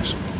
Thanks.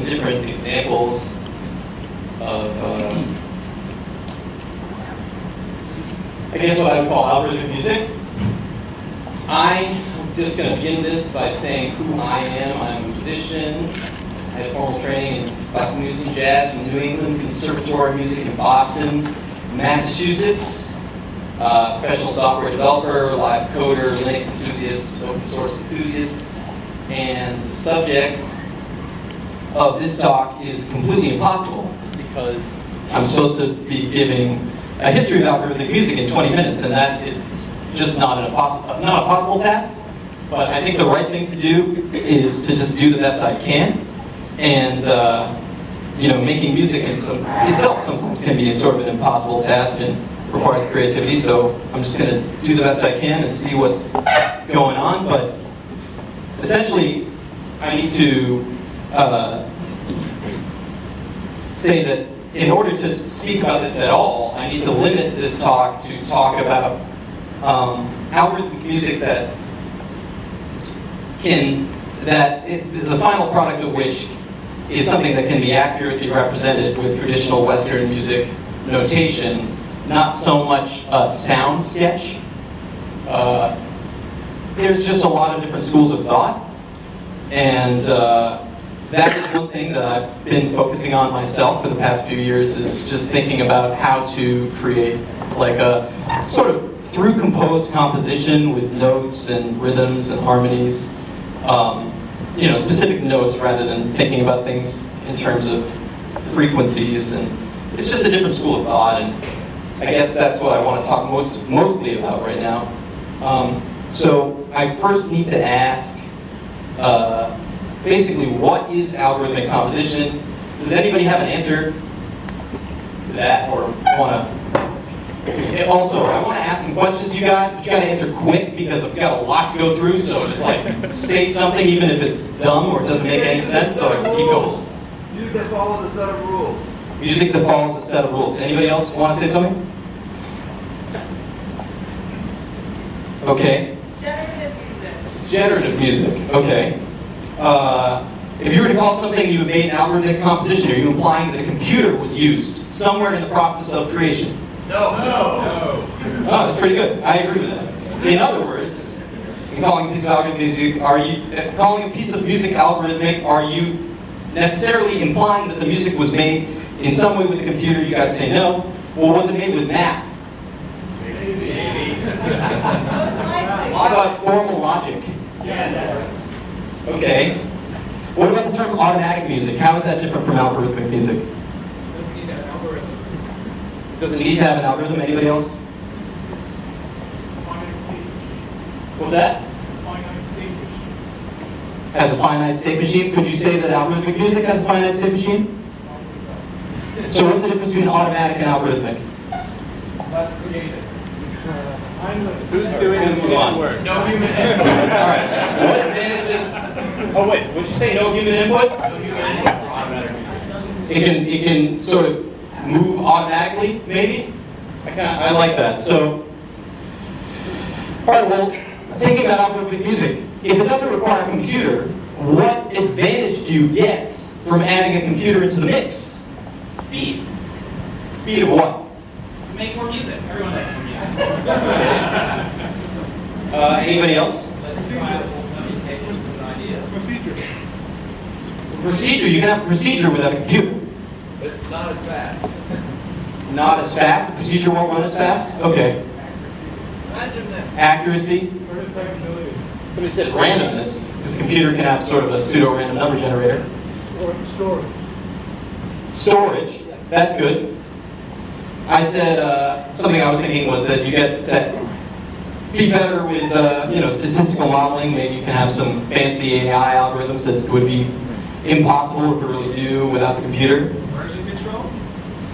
different examples of, I guess what I would call algorithmic music. I'm just going to begin this by saying who I am. I'm a musician. I had formal training in classical music and jazz from New England Conservatory of Music in Boston, Massachusetts. Professional software developer, live coder, Linux enthusiast, open source enthusiast. And the subject of this talk is completely impossible because I'm supposed to be giving a history of algorithmic music in 20 minutes, and that is just not a possible task. But I think the right thing to do is to just do the best I can. And making music itself sometimes can be sort of an impossible task and requires creativity. So I'm just going to do the best I can and see what's going on. But essentially, I need to say that in order to speak about this at all, I need to limit this talk to talk about algorithmic music the final product of which is something that can be accurately represented with traditional Western music notation, not so much a sound sketch. There's just a lot of different schools of thought, and that is one thing that I've been focusing on myself for the past few years, is just thinking about how to create like a sort of through composed composition with notes and rhythms and harmonies, specific notes rather than thinking about things in terms of frequencies. And it's just a different school of thought, and I guess that's what I want to talk mostly about right now. So I first need to ask, basically, what is algorithmic composition? Does anybody have an answer to that, or want to? Also, I want to ask some questions to you guys, but you got to answer quick because I've got a lot to go through. So just like say something, even if it's dumb or it doesn't make any sense, so I can keep going. Music that follows a set of rules. Music that follows a set of rules. Anybody else want to say something? Okay. Generative music. It's generative music. Okay. If you were to call something you made an algorithmic composition, are you implying that a computer was used somewhere in the process of creation? No. Oh, that's pretty good. I agree with that. In other words, in calling a piece of algorithmic music, calling a piece of music algorithmic, are you necessarily implying that the music was made in some way with a computer? You guys say no. Well, was it made with math? Maybe. What about formal logic? Yes. Okay. What about the term automatic music? How is that different from algorithmic music? Doesn't need to have an algorithm. Anybody else? What's that? Has a finite state machine. Could you say that algorithmic music has a finite state machine? So what's the difference between automatic and algorithmic? That's creative. Who's doing the move on? No human input. All right. What advantages? Oh wait, would you say no human input? No human input. Automatic. It can sort of move automatically, maybe. I like that. So, all right. Well, thinking about algorithmic music, if it doesn't require a computer, what advantage do you get from adding a computer into the mix? Speed. Speed of what? Make more music. Everyone makes more music. Anybody else? Procedure. Procedure. You can have a procedure without a computer. But not as fast. Not as fast. The procedure won't run as fast. Okay. Accuracy. Somebody said randomness, because a computer can have sort of a pseudo-random number generator. Storage. Storage. That's good. I said something I was thinking was that you get to be better with statistical modeling. Maybe you can have some fancy AI algorithms that would be impossible to really do without the computer. Version control?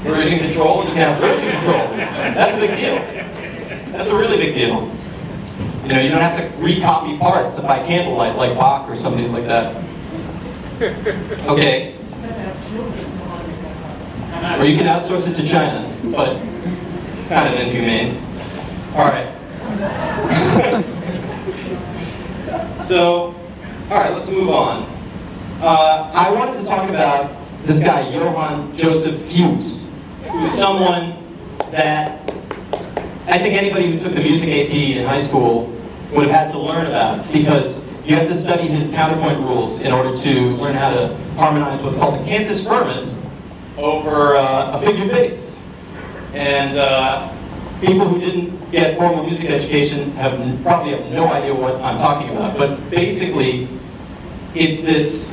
Version control. You can have version control. That's a big deal. That's a really big deal. You don't have to recopy parts by candlelight like Bach or something like that. Okay. Or you can outsource it to China, but it's kind of inhumane. All right. So, all right, let's move on. I wanted to talk about this guy, Johann Joseph Fuchs, who is someone that I think anybody who took the music AP in high school would have had to learn about, because you have to study his counterpoint rules in order to learn how to harmonize what's called a cantus firmus over a figure bass. And people who didn't get formal music education probably have no idea what I'm talking about. But basically, it's this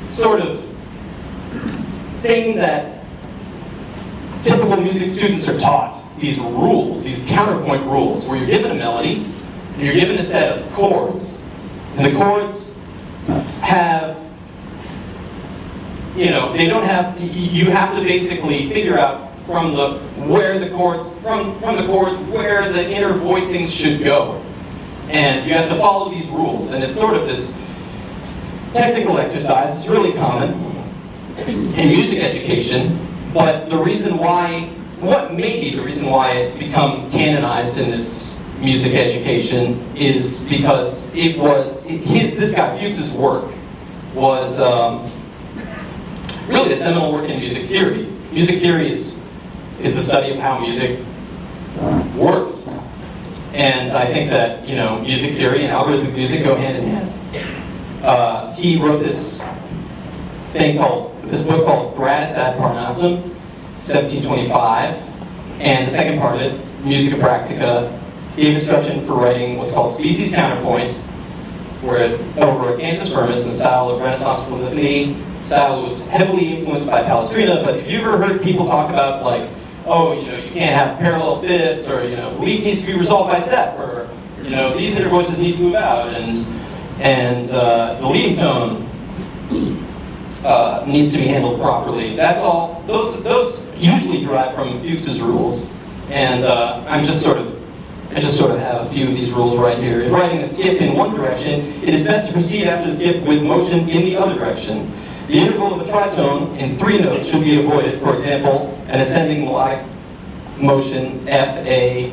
sort of thing that typical music students are taught. These rules, these counterpoint rules, where you're given a melody, and you're given a set of chords, and the chords have, they don't have, you have to basically figure out from the chords where the inner voicings should go. And you have to follow these rules, and it's sort of this technical exercise. It's really common in music education, but the reason why, what may be the reason why it's become canonized in this music education is because it was, this guy Fuchs's work was really a seminal work in music theory. Music theory is the study of how music works. And I think that, music theory and algorithmic music go hand in hand. He wrote this book called Gratis ad Parnassum, 1725, and the second part of it, Musica Practica, gave instruction for writing what's called species counterpoint, where over a cantus firmus in the style of Renaissance polyphony. Style was heavily influenced by Palestrina, but have you ever heard people talk about, like, oh, you can't have parallel fifths, or, lead needs to be resolved by step, or, these inner voices need to move out, and the leading tone needs to be handled properly. That's all. Those usually derive from Fuchs's rules, and I just sort of have a few of these rules right here. In writing a skip in one direction, it is best to proceed after the skip with motion in the other direction. The interval of a tritone in 3 notes should be avoided. For example, an ascending melodic motion, F, A,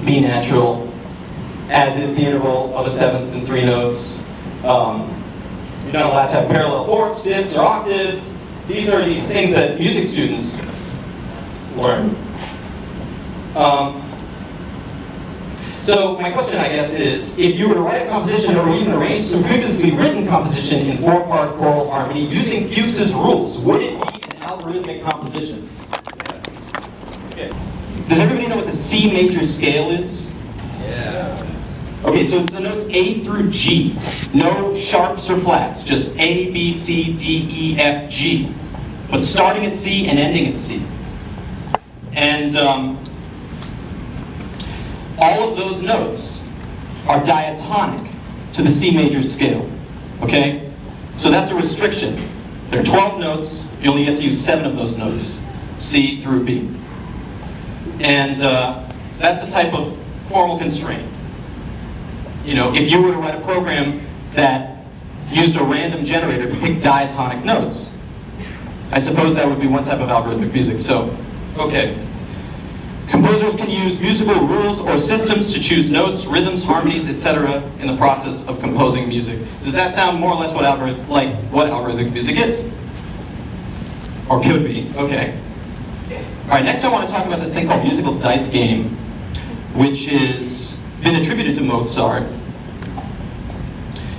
B natural, as is the interval of a seventh in 3 notes. You're not allowed to have parallel fourths, fifths, or octaves. These are these things that music students learn. So my question, I guess, is, if you were to write a composition or even arrange some previously written composition in 4-part choral harmony using Fuchs's rules, would it be an algorithmic composition? Okay. Does everybody know what the C major scale is? Yeah. Okay, so it's the notes A through G. No sharps or flats, just A, B, C, D, E, F, G. But starting at C and ending at C. And all of those notes are diatonic to the C major scale, okay? So that's a restriction. There are 12 notes, you only get to use 7 of those notes, C through B. And that's the type of formal constraint. If you were to write a program that used a random generator to pick diatonic notes, I suppose that would be one type of algorithmic music. So, okay. Composers can use musical rules or systems to choose notes, rhythms, harmonies, etc. in the process of composing music. Does that sound more or less what algorithmic music is? Or could be? Okay. All right, next I want to talk about this thing called musical dice game, which has been attributed to Mozart.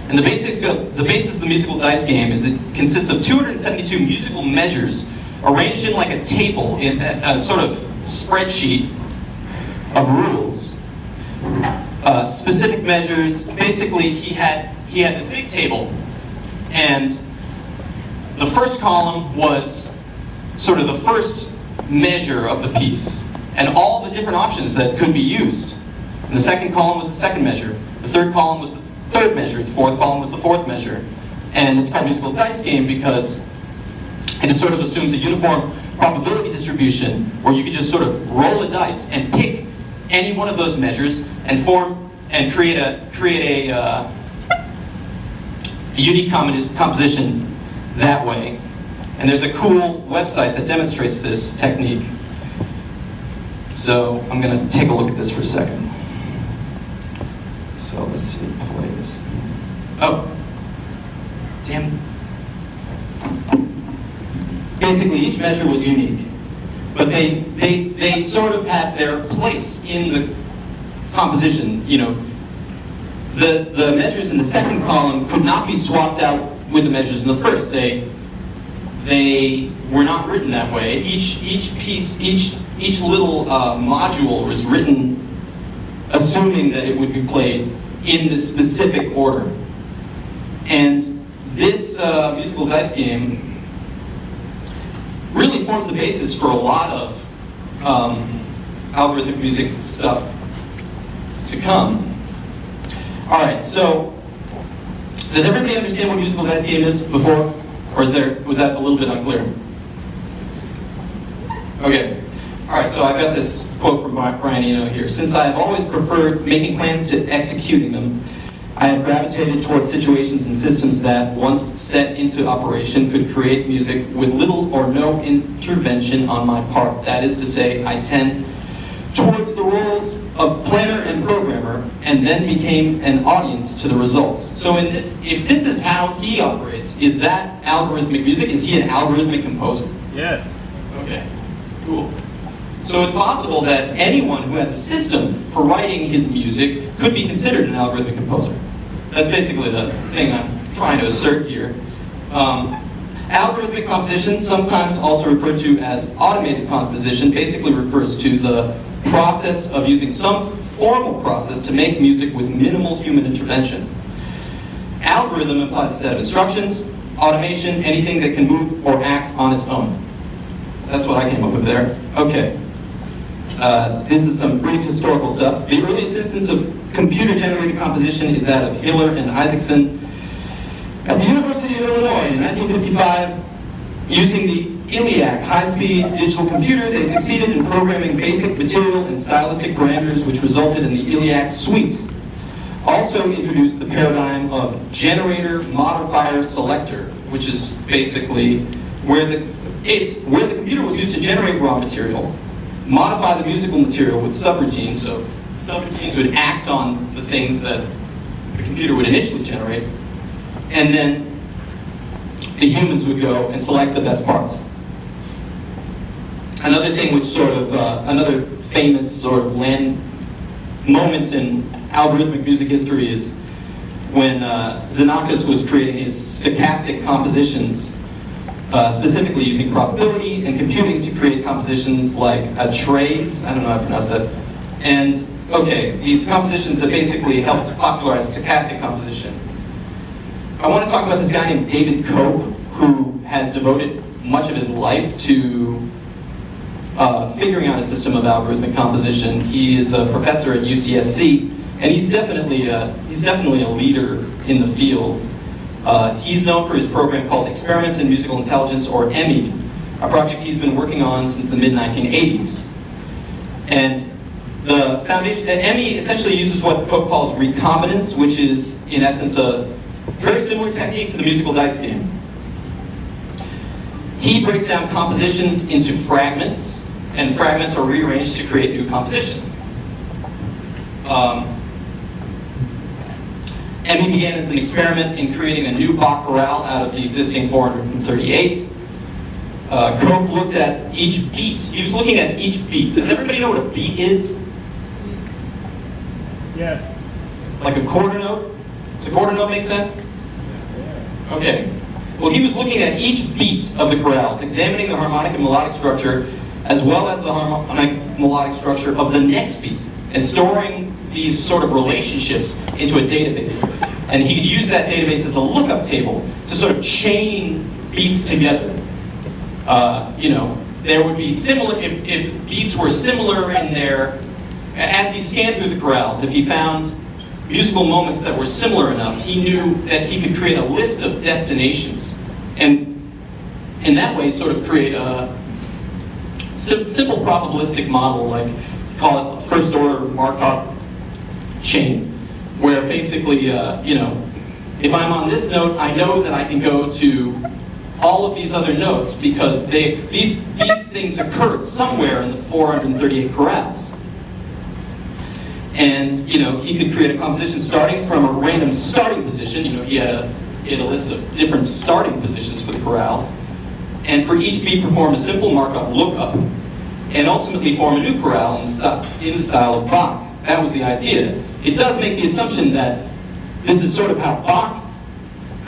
And the basis of the musical dice game is it consists of 272 musical measures arranged in like a table, in a sort of spreadsheet of rules. Specific measures. Basically, he had this big table, and the first column was sort of the first measure of the piece, and all the different options that could be used. And the second column was the second measure. The third column was the third measure. The fourth column was the fourth measure. And it's called musical dice game because it just sort of assumes a uniform probability distribution where you can just sort of roll a dice and pick any one of those measures and create a unique composition that way. And there's a cool website that demonstrates this technique. So I'm going to take a look at this for a second. So let's see, play this. Oh, damn. basically each measure was unique. But they sort of had their place in the composition. You know, the measures in the second column could not be swapped out with the measures in the first. They were not written that way. Each piece, each little module was written assuming that it would be played in the specific order. And this musical dice game really forms the basis for a lot of algorithmic music stuff to come. All right, so does everybody understand what musical dice game is before, or was that a little bit unclear? Okay. All right, so I've got this quote from Brian Eno here. Since I have always preferred making plans to executing them, I have gravitated towards situations and systems that, once set into operation, could create music with little or no intervention on my part. That is to say, I tend towards the roles of planner and programmer, and then became an audience to the results. So if this is how he operates, is that algorithmic music? Is he an algorithmic composer? Yes. Okay, cool. So it's possible that anyone who has a system for writing his music could be considered an algorithmic composer. That's basically the thing I'm trying to assert here. Algorithmic composition, sometimes also referred to as automated composition, basically refers to the process of using some formal process to make music with minimal human intervention. Algorithm implies a set of instructions, automation, anything that can move or act on its own. That's what I came up with there. Okay. This is some brief historical stuff. The earliest instance of computer-generated composition is that of Hiller and Isaacson at the University of Illinois in 1955. Using the ELIAC high-speed digital computer, they succeeded in programming basic material and stylistic parameters, which resulted in the ELIAC suite. Also introduced the paradigm of generator-modifier-selector, which is basically where the computer was used to generate raw material, modify the musical material with subroutines, so subroutines would act on the things that the computer would initially generate, and then the humans would go and select the best parts. Another thing which another famous sort of land moment in algorithmic music history is when Xenakis was creating his stochastic compositions, specifically using probability and computing to create compositions like a trace, I don't know how to pronounce that, and okay, these compositions that basically helped popularize stochastic composition. I want to talk about this guy named David Cope, who has devoted much of his life to figuring out a system of algorithmic composition. He is a professor at UCSC, and he's definitely a leader in the field. He's known for his program called Experiments in Musical Intelligence, or EMI, a project he's been working on since the mid-1980s. And the foundation, EMI essentially uses what Cope calls recombinance, which is, in essence, a very similar technique to the musical dice game. He breaks down compositions into fragments, and fragments are rearranged to create new compositions. And he began as an experiment in creating a new Bach chorale out of the existing 438. Cope looked at each beat. He was looking at each beat. Does everybody know what a beat is? Yes. Like a quarter note? Does a quarter note make sense? Okay. Well, he was looking at each beat of the chorales, examining the harmonic and melodic structure, as well as the harmonic melodic structure of the next beat, and storing these sort of relationships into a database. And he could use that database as a lookup table to sort of chain beats together. There would be similar, if beats were similar in their, as he scanned through the chorales, if he found musical moments that were similar enough, he knew that he could create a list of destinations. And in that way, sort of create a simple probabilistic model, like call it a first order Markov chain, where basically, if I'm on this note, I know that I can go to all of these other notes because these things occurred somewhere in the 438 chorales. And he could create a composition starting from a random starting position. He had a list of different starting positions for the chorales, and for each beat perform a simple markup lookup, and ultimately form a new chorale in the style of Bach. That was the idea. It does make the assumption that this is sort of how Bach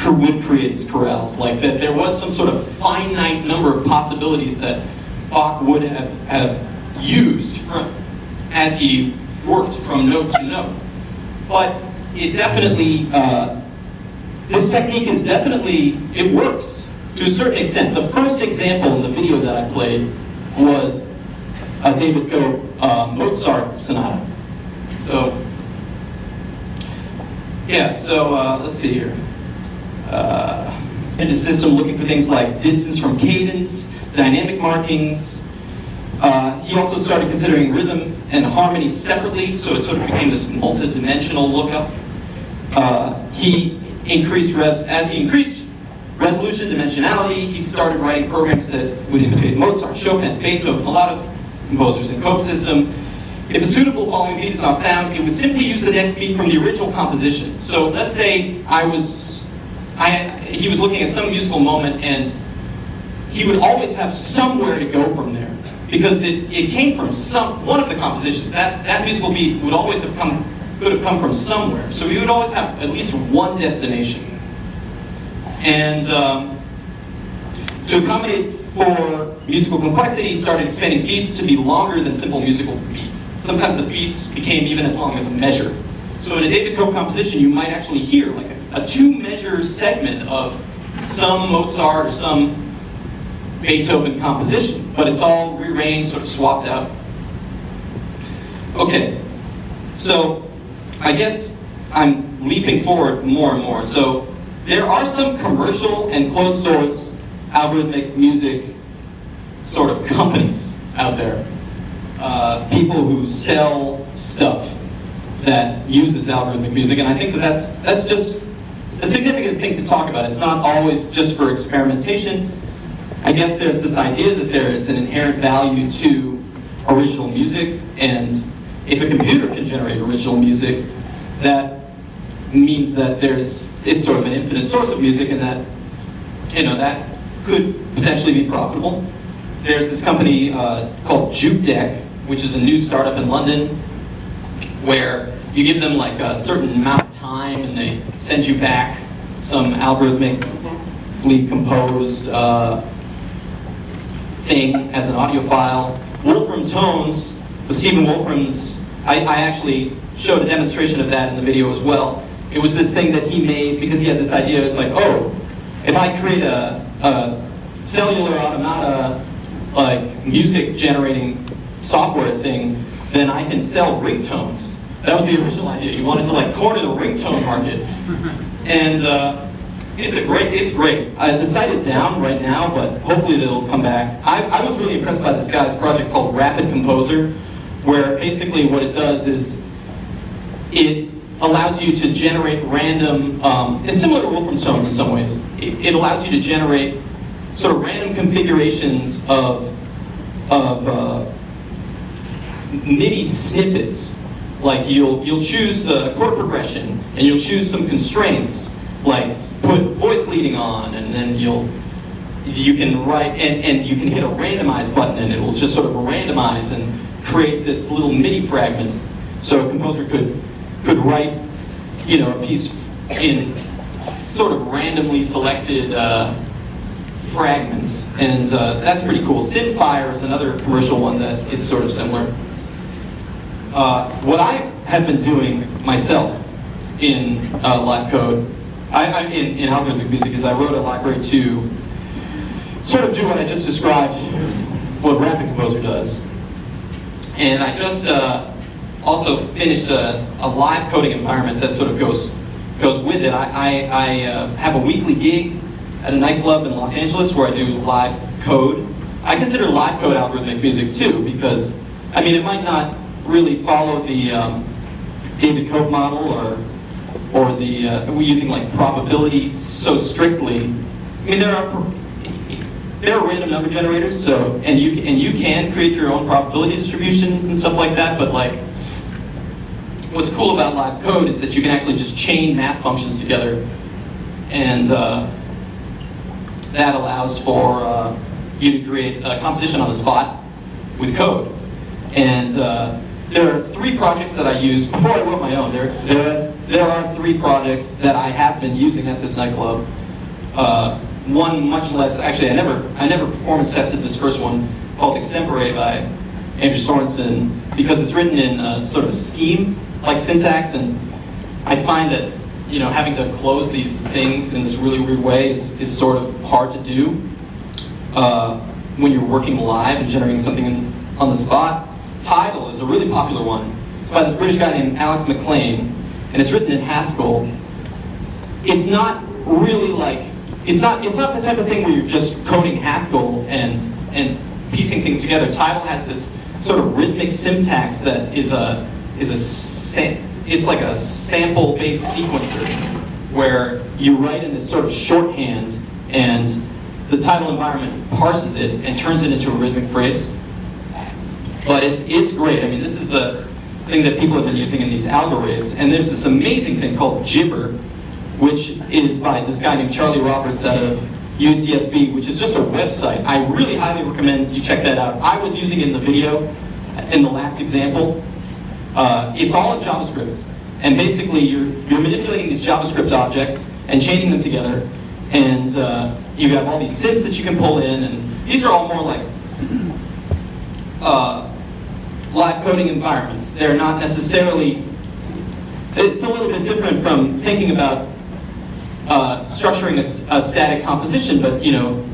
would create his chorales, like that there was some sort of finite number of possibilities that Bach would have used as he worked from note to note. But it definitely, this technique is definitely, it works to a certain extent. The first example in the video that I played was a David Goat Mozart sonata. So, yeah, so let's see here. In the system, looking for things like distance from cadence, dynamic markings. He also started considering rhythm and harmony separately, so it sort of became this multi-dimensional lookup. He increased as he increased resolution, dimensionality, he started writing programs that would imitate Mozart, Chopin, Beethoven, a lot of composers in code system. If a suitable following beat is not found, it would simply use the next beat from the original composition. So let's say he was looking at some musical moment, and he would always have somewhere to go from there, because it came from one of the compositions. That musical beat would always could have come from somewhere. So he would always have at least one destination. And to accommodate for musical complexity, he started expanding beats to be longer than simple musical beats. Sometimes the beats became even as long as a measure. So in a David Cope composition, you might actually hear like a two-measure segment of some Mozart or some Beethoven composition, but it's all rearranged, sort of swapped out. Okay, so I guess I'm leaping forward more and more. So there are some commercial and closed source algorithmic music sort of companies out there. People who sell stuff that uses algorithmic music, and I think that's just a significant thing to talk about. It's not always just for experimentation. I guess there's this idea that there is an inherent value to original music, and if a computer can generate original music, that means that it's sort of an infinite source of music, and that that could potentially be profitable. There's this company called JukeDeck, which is a new startup in London, where you give them like a certain amount of time, and they send you back some algorithmically composed thing as an audio file. Wolfram Tones, with Stephen Wolfram's, I actually showed a demonstration of that in the video as well. It was this thing that he made because he had this idea. It's like, oh, if I create a cellular automata, like music generating software thing, then I can sell ringtones. That was the original idea. You wanted to like corner the ringtone market. And it's great. The site is down right now, but hopefully it'll come back. I was really impressed by this guy's project called Rapid Composer, where basically what it does is it allows you to generate random, it's similar to Wolfram Tones in some ways. It allows you to generate sort of random configurations of MIDI snippets. Like you'll choose the chord progression, and you'll choose some constraints, like put voice leading on, and then you can write, and you can hit a randomize button, and it will just sort of randomize and create this little MIDI fragment. So a composer could write, a piece in sort of randomly selected fragments, and that's pretty cool. Synfire is another commercial one that is sort of similar. What I have been doing myself in live code, in algorithmic music, is I wrote a library to sort of do what I just described, what Rapid Composer does. And I just also finished a live coding environment that sort of goes with it. I have a weekly gig at a nightclub in Los Angeles where I do live code. I consider live code algorithmic music too, because it might not really follow the David Cope model, or the we're using like probabilities so strictly. There are random number generators, so and you can create your own probability distributions and stuff like that. But like, what's cool about live code is that you can actually just chain math functions together, and that allows for you to create a composition on the spot with code. And there are 3 projects that I use before I wrote my own. There are 3 projects that I have been using at this nightclub. One much less, actually I never performance tested this first one, called Extempore by Andrew Sorensen, because it's written in sort of scheme, like syntax, and I find that, you know, having to close these things in this really weird way is sort of hard to do when you're working live and generating something on the spot. Tidal is a really popular one. It's by this British guy named Alex McLean, and it's written in Haskell. It's not really like, it's not the type of thing where you're just coding Haskell and piecing things together. Tidal has this sort of rhythmic syntax that it's like a sample-based sequencer where you write in this sort of shorthand, and the Tidal environment parses it and turns it into a rhythmic phrase. But it's great. I mean, this is the thing that people have been using in these algorithms. And there's this amazing thing called Gibber, which is by this guy named Charlie Roberts out of UCSB, which is just a website. I really highly recommend you check that out. I was using it in the video, in the last example. It's all in JavaScript. And basically, you're manipulating these JavaScript objects and chaining them together. And you have all these sys that you can pull in. And these are all more like live coding environments. They're not necessarily, it's a little bit different from thinking about structuring a static composition, but you know,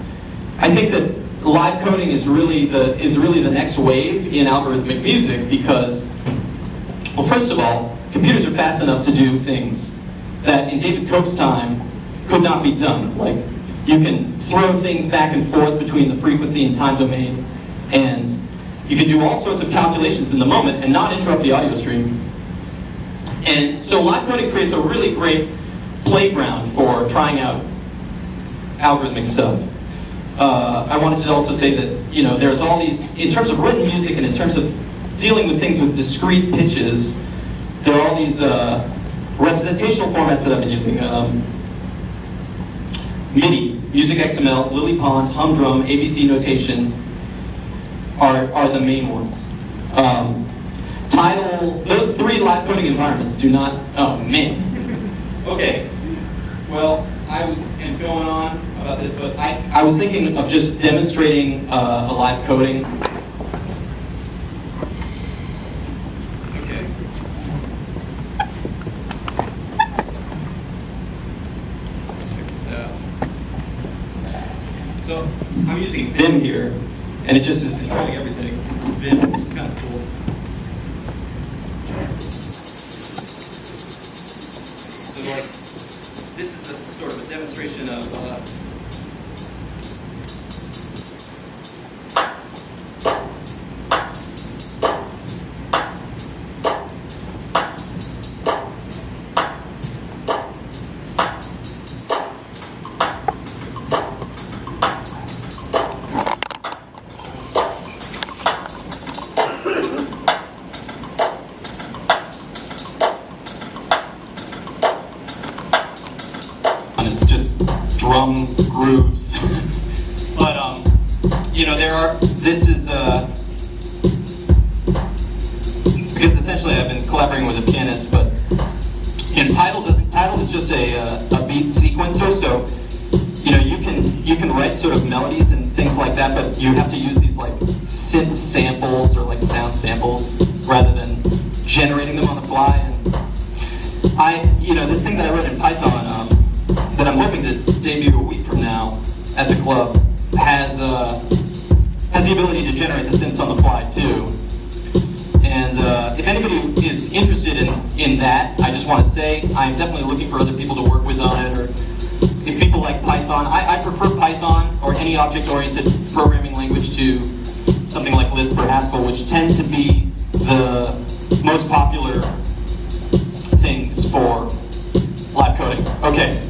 I think that live coding is really the next wave in algorithmic music because, well, first of all, computers are fast enough to do things that in David Cope's time could not be done. Like, you can throw things back and forth between the frequency and time domain, and you can do all sorts of calculations in the moment and not interrupt the audio stream. And so live coding creates a really great playground for trying out algorithmic stuff. I wanted to also say that, you know, there's all these, in terms of written music and in terms of dealing with things with discrete pitches, there are all these representational formats that I've been using. MIDI, Music XML, Lily Pond, Humdrum, ABC Notation are the main ones. Tidal, those 3 live coding environments do not, oh man. Okay, well, I am going on about this, but I was thinking of just demonstrating a live coding. Okay. Check this out. So, I'm using Vim here, and it just is controlling everything. Vim, which is kind of cool. So, like, this is a sort of a demonstration of drum grooves. But you know, because essentially I've been collaborating with a pianist, but you know, Tidal is just a beat sequencer, so you know, you can write sort of melodies and things like that, but you have to use these like synth samples or like sound samples rather than generating them on the fly. And you know, this thing that I wrote in Python that I'm hoping to debut a week from now at the club has the ability to generate the synths on the fly too. And if anybody is interested in that, I just want to say I'm definitely looking for other people to work with on it, or if people like Python. I prefer Python or any object-oriented programming language to something like Lisp or Haskell, which tend to be the most popular things for live coding. Okay.